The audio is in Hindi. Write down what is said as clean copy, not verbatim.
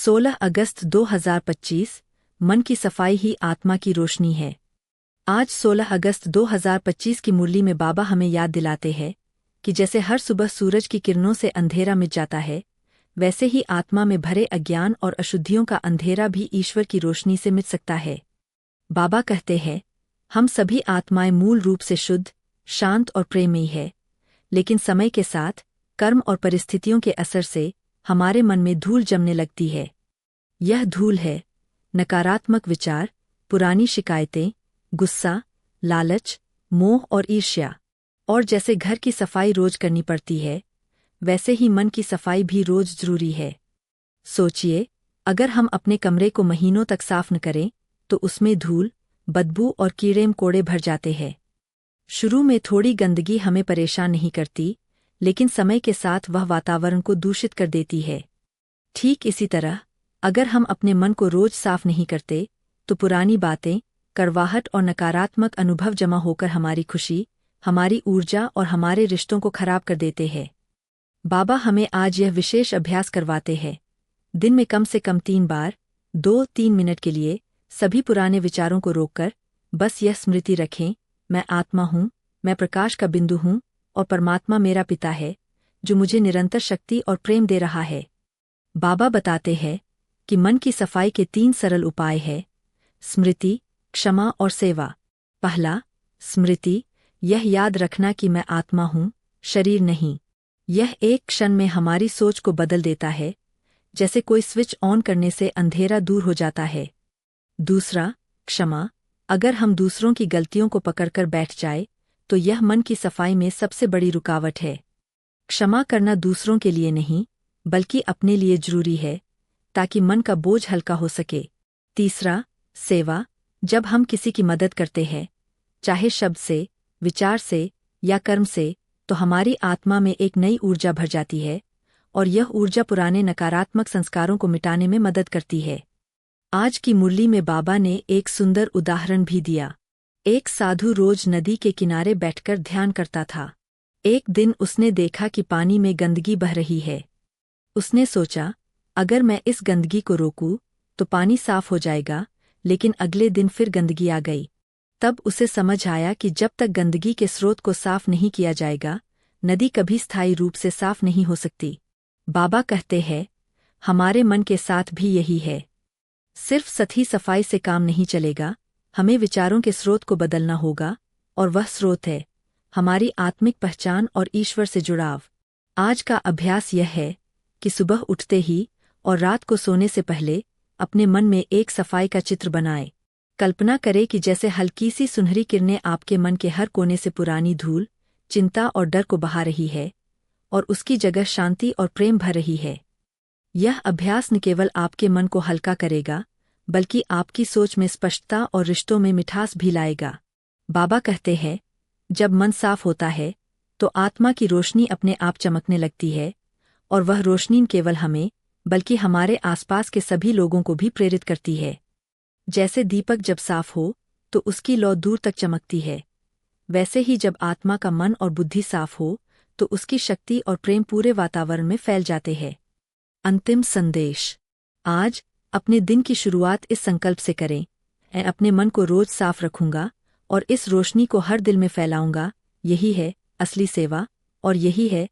16 अगस्त 2025 मन की सफाई ही आत्मा की रोशनी है। आज 16 अगस्त 2025 की मुरली में बाबा हमें याद दिलाते हैं कि जैसे हर सुबह सूरज की किरणों से अंधेरा मिट जाता है, वैसे ही आत्मा में भरे अज्ञान और अशुद्धियों का अंधेरा भी ईश्वर की रोशनी से मिट सकता है। बाबा कहते हैं, हम सभी आत्माएं मूल रूप से शुद्ध, शांत और प्रेममयी है, लेकिन समय के साथ कर्म और परिस्थितियों के असर से हमारे मन में धूल जमने लगती है। यह धूल है नकारात्मक विचार, पुरानी शिकायतें, गुस्सा, लालच, मोह और ईर्ष्या। और जैसे घर की सफाई रोज करनी पड़ती है, वैसे ही मन की सफाई भी रोज जरूरी है। सोचिए, अगर हम अपने कमरे को महीनों तक साफ न करें तो उसमें धूल, बदबू और कीड़े मकोड़े भर जाते हैं। शुरू में थोड़ी गंदगी हमें परेशान नहीं करती, लेकिन समय के साथ वह वातावरण को दूषित कर देती है। ठीक इसी तरह, अगर हम अपने मन को रोज साफ नहीं करते तो पुरानी बातें, कड़वाहट और नकारात्मक अनुभव जमा होकर हमारी खुशी, हमारी ऊर्जा और हमारे रिश्तों को खराब कर देते हैं। बाबा हमें आज यह विशेष अभ्यास करवाते हैं। दिन में कम से कम 3 बार, 2-3 मिनट के लिए सभी पुराने विचारों को रोककर बस यह स्मृति रखें, मैं आत्मा हूँ, मैं प्रकाश का बिंदु हूँ और परमात्मा मेरा पिता है, जो मुझे निरंतर शक्ति और प्रेम दे रहा है। बाबा बताते हैं कि मन की सफाई के 3 सरल उपाय हैं: स्मृति, क्षमा और सेवा। पहला, स्मृति, यह याद रखना कि मैं आत्मा हूँ, शरीर नहीं। यह एक क्षण में हमारी सोच को बदल देता है, जैसे कोई स्विच ऑन करने से अंधेरा दूर हो जाता है। दूसरा, क्षमा, अगर हम दूसरों की गलतियों को पकड़कर बैठ जाए तो यह मन की सफाई में सबसे बड़ी रुकावट है। क्षमा करना दूसरों के लिए नहीं, बल्कि अपने लिए जरूरी है, ताकि मन का बोझ हल्का हो सके। तीसरा, सेवा, जब हम किसी की मदद करते हैं, चाहे शब्द से, विचार से या कर्म से, तो हमारी आत्मा में एक नई ऊर्जा भर जाती है और यह ऊर्जा पुराने नकारात्मक संस्कारों को मिटाने में मदद करती है। आज की मुरली में बाबा ने एक सुंदर उदाहरण भी दिया। एक साधु रोज नदी के किनारे बैठकर ध्यान करता था। एक दिन उसने देखा कि पानी में गंदगी बह रही है। उसने सोचा, अगर मैं इस गंदगी को रोकूं तो पानी साफ हो जाएगा, लेकिन अगले दिन फिर गंदगी आ गई। तब उसे समझ आया कि जब तक गंदगी के स्रोत को साफ नहीं किया जाएगा, नदी कभी स्थायी रूप से साफ नहीं हो सकती। बाबा कहते हैं, हमारे मन के साथ भी यही है। सिर्फ सतही सफाई से काम नहीं चलेगा, हमें विचारों के स्रोत को बदलना होगा, और वह स्रोत है हमारी आत्मिक पहचान और ईश्वर से जुड़ाव। आज का अभ्यास यह है कि सुबह उठते ही और रात को सोने से पहले अपने मन में एक सफाई का चित्र बनाएं। कल्पना करें कि जैसे हल्की सी सुनहरी किरणें आपके मन के हर कोने से पुरानी धूल, चिंता और डर को बहा रही है और उसकी जगह शांति और प्रेम भर रही है। यह अभ्यास न केवल आपके मन को हल्का करेगा, बल्कि आपकी सोच में स्पष्टता और रिश्तों में मिठास भी लाएगा। बाबा कहते हैं, जब मन साफ होता है तो आत्मा की रोशनी अपने आप चमकने लगती है, और वह रोशनी न केवल हमें, बल्कि हमारे आसपास के सभी लोगों को भी प्रेरित करती है। जैसे दीपक जब साफ हो तो उसकी लौ दूर तक चमकती है, वैसे ही जब आत्मा का मन और बुद्धि साफ हो तो उसकी शक्ति और प्रेम पूरे वातावरण में फैल जाते हैं। अंतिम संदेश, आज अपने दिन की शुरुआत इस संकल्प से करें, मैं अपने मन को रोज साफ रखूंगा और इस रोशनी को हर दिल में फैलाऊंगा। यही है असली सेवा और यही है